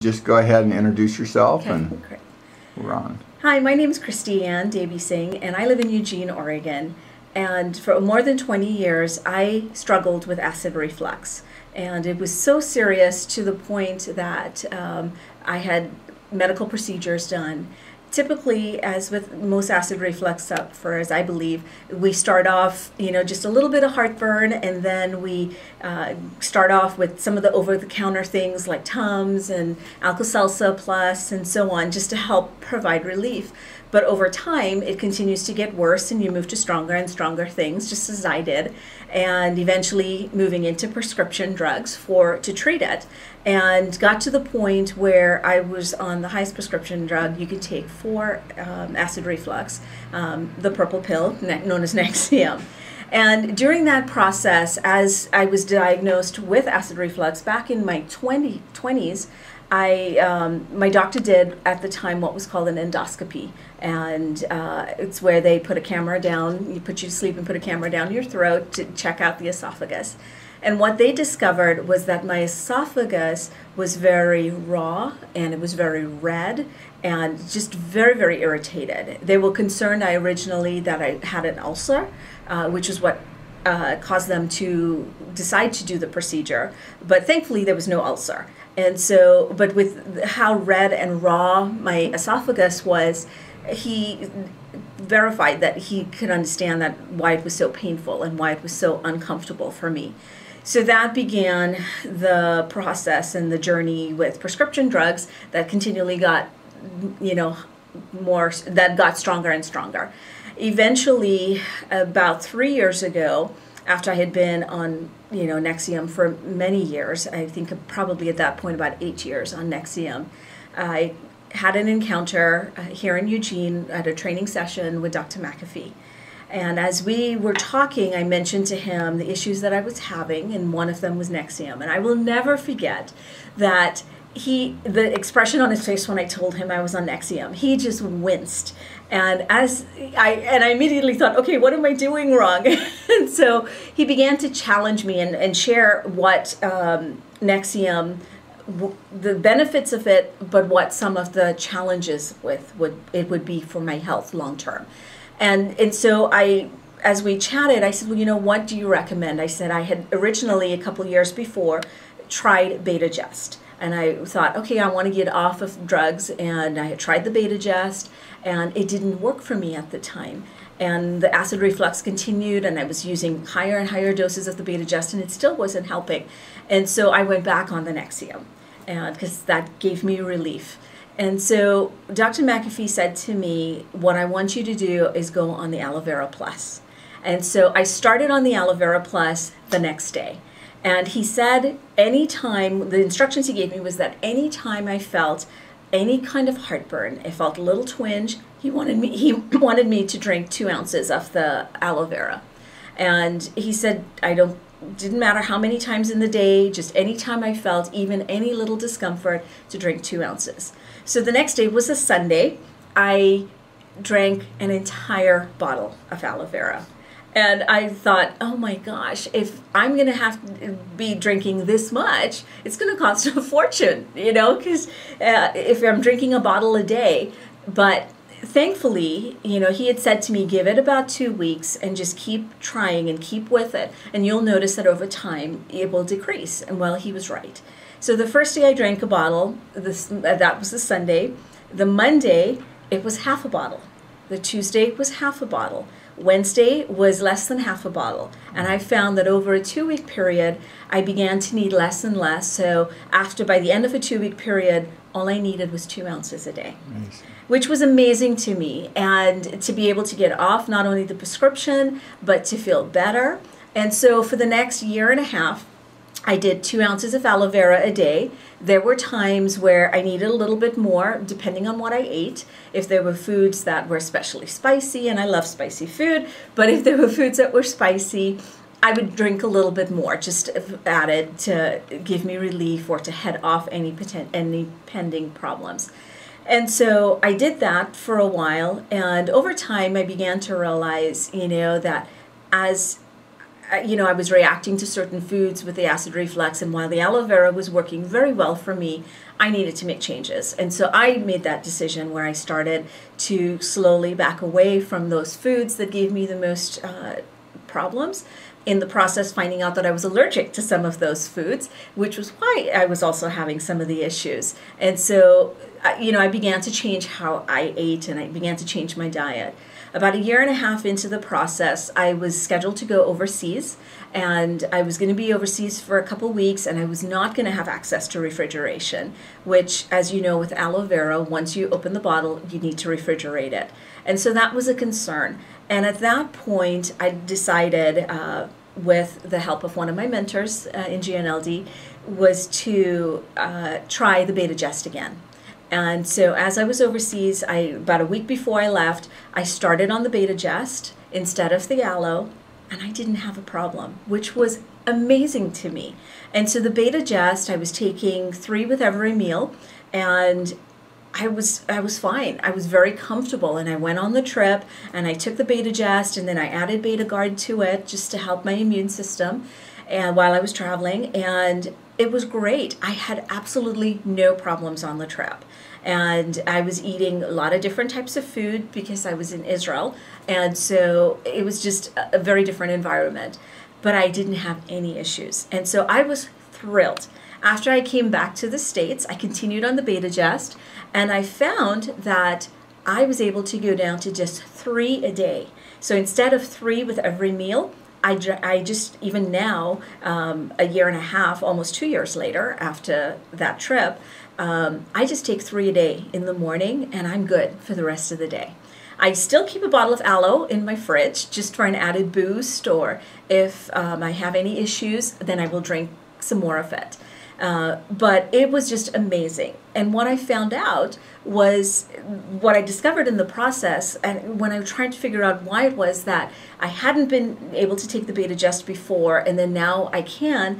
Just go ahead and introduce yourself, Okay, and great. we're on. Hi, my name is Christy Ann Davy Singh, and I live in Eugene, Oregon. And for more than 20 years, I struggled with acid reflux. And it was so serious to the point that I had medical procedures done. Typically, as with most acid reflux sufferers, I believe, we start off, just a little bit of heartburn, and then we start off with some of the over-the-counter things like Tums and Alka-Seltzer Plus and so on, just to help provide relief. But over time, it continues to get worse, and you move to stronger and stronger things, just as I did, and eventually moving into prescription drugs to treat it. And got to the point where I was on the highest prescription drug you could take for acid reflux, the purple pill, known as Nexium. And during that process, as I was diagnosed with acid reflux back in my 20s, my doctor did at the time what was called an endoscopy, and it's where they put a camera down, you put you to sleep and put a camera down your throat to check out the esophagus. And what they discovered was that my esophagus was very raw, and it was very red and just very, very irritated. They were concerned originally that I had an ulcer, which is what caused them to decide to do the procedure. But thankfully there was no ulcer. And so, but with how red and raw my esophagus was, he verified that he could understand why it was so painful and why it was so uncomfortable for me. So that began the process and the journey with prescription drugs that continually got, that got stronger and stronger. Eventually, about 3 years ago, after I had been on, Nexium for many years, I think probably at that point about 8 years on Nexium, I had an encounter here in Eugene at a training session with Dr. McAfee. And as we were talking, I mentioned to him the issues that I was having, and one of them was Nexium. And I will never forget that the expression on his face when I told him I was on Nexium, he just winced. And I immediately thought, okay, what am I doing wrong? And so he began to challenge me and share what Nexium, the benefits of it, but what some of the challenges would be for my health long term. And so as we chatted, I said, well, what do you recommend? I said I had originally, a couple years before, tried Betagest. And I thought, okay, I want to get off of drugs. And I had tried the Betagest, and it didn't work for me at the time. And the acid reflux continued, and I was using higher and higher doses of the Betagest, and it still wasn't helping. And so I went back on the Nexium, because that gave me relief. And so Dr. McAfee said to me, what I want you to do is go on the Aloe Vera Plus. And so I started on the Aloe Vera Plus the next day. And he said anytime, the instructions he gave me was that anytime I felt any kind of heartburn, I felt a little twinge, he wanted me to drink 2 ounces of the aloe vera. And he said, didn't matter how many times in the day, just any time I felt even any little discomfort, to drink 2 ounces. So the next day was a Sunday. I drank an entire bottle of aloe vera. And I thought, oh my gosh, if I'm going to have to be drinking this much, it's going to cost a fortune, because if I'm drinking a bottle a day. But thankfully, he had said to me, give it about 2 weeks and just keep trying and keep with it. And you'll notice that over time, it will decrease. And well, he was right. So the first day I drank a bottle, that was the Sunday. The Monday, it was half a bottle. The Tuesday was half a bottle. Wednesday was less than half a bottle. And I found that over a 2-week period, I began to need less and less. So by the end of a 2-week period, all I needed was 2 ounces a day, which was amazing to me. And to be able to get off not only the prescription, but to feel better. And so for the next year and a half, I did 2 ounces of aloe vera a day. There were times where I needed a little bit more, depending on what I ate. If there were foods that were especially spicy, and I love spicy food, but if there were foods that were spicy, I would drink a little bit more, just added to give me relief or to head off any pending problems. And so I did that for a while, and over time I began to realize, that as I was reacting to certain foods with the acid reflux, and while the aloe vera was working very well for me, I needed to make changes. And so I made that decision where I started to slowly back away from those foods that gave me the most problems. In the process, finding out that I was allergic to some of those foods, which was why I was also having some of the issues. And so, I began to change how I ate, and I began to change my diet. About a year and a half into the process, I was scheduled to go overseas, and I was going to be overseas for a couple weeks, and I was not going to have access to refrigeration, which, as you know, with aloe vera, once you open the bottle, you need to refrigerate it. And so that was a concern. And at that point, I decided, with the help of one of my mentors in GNLD, was to try the Beta-Gest again. And so as I was overseas, about a week before I left, I started on the Beta-Gest instead of the aloe, and I didn't have a problem, which was amazing to me. And so the Beta-Gest, I was taking 3 with every meal, and I was fine. I was very comfortable, and I went on the trip, and I took the Beta-Gest, and then I added Beta-Guard to it just to help my immune system, and while I was traveling, and it was great. I had absolutely no problems on the trip. And I was eating a lot of different types of food because I was in Israel, and so it was just a very different environment. But I didn't have any issues, and so I was thrilled. After I came back to the States, I continued on the Beta-Gest, and I found that I was able to go down to just 3 a day. So instead of 3 with every meal, I just, even now, a year and a half, almost 2 years later after that trip, I just take 3 a day in the morning, and I'm good for the rest of the day. I still keep a bottle of aloe in my fridge just for an added boost, or if I have any issues, then I will drink some more of it. But it was just amazing. And what I found out was, what I discovered in the process, and when I was trying to figure out why it was that I hadn't been able to take the Beta-Gest before, and then now I can,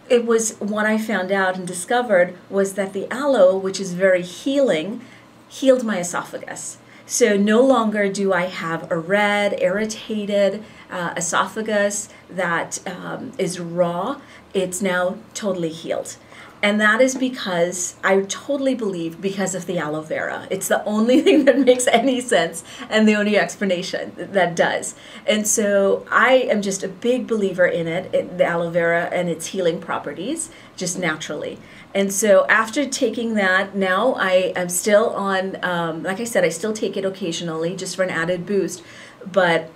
it was what I found out and discovered was that the aloe, which is very healing, healed my esophagus. So no longer do I have a red, irritated esophagus that is raw. It's now totally healed. And that is because I totally believe because of the aloe vera. It's the only thing that makes any sense and the only explanation that does. And so I am just a big believer in it, the aloe vera and its healing properties, just naturally. And so after taking that, now I am still on, like I said, I still take it occasionally just for an added boost, but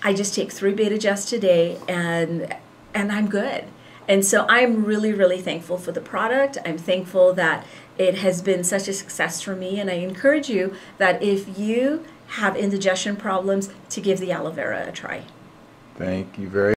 I just take 3 Beta-Gest a day, and I'm good. And so I'm really, really thankful for the product. I'm thankful that it has been such a success for me, and I encourage you that if you have indigestion problems, to give the aloe vera a try. Thank you very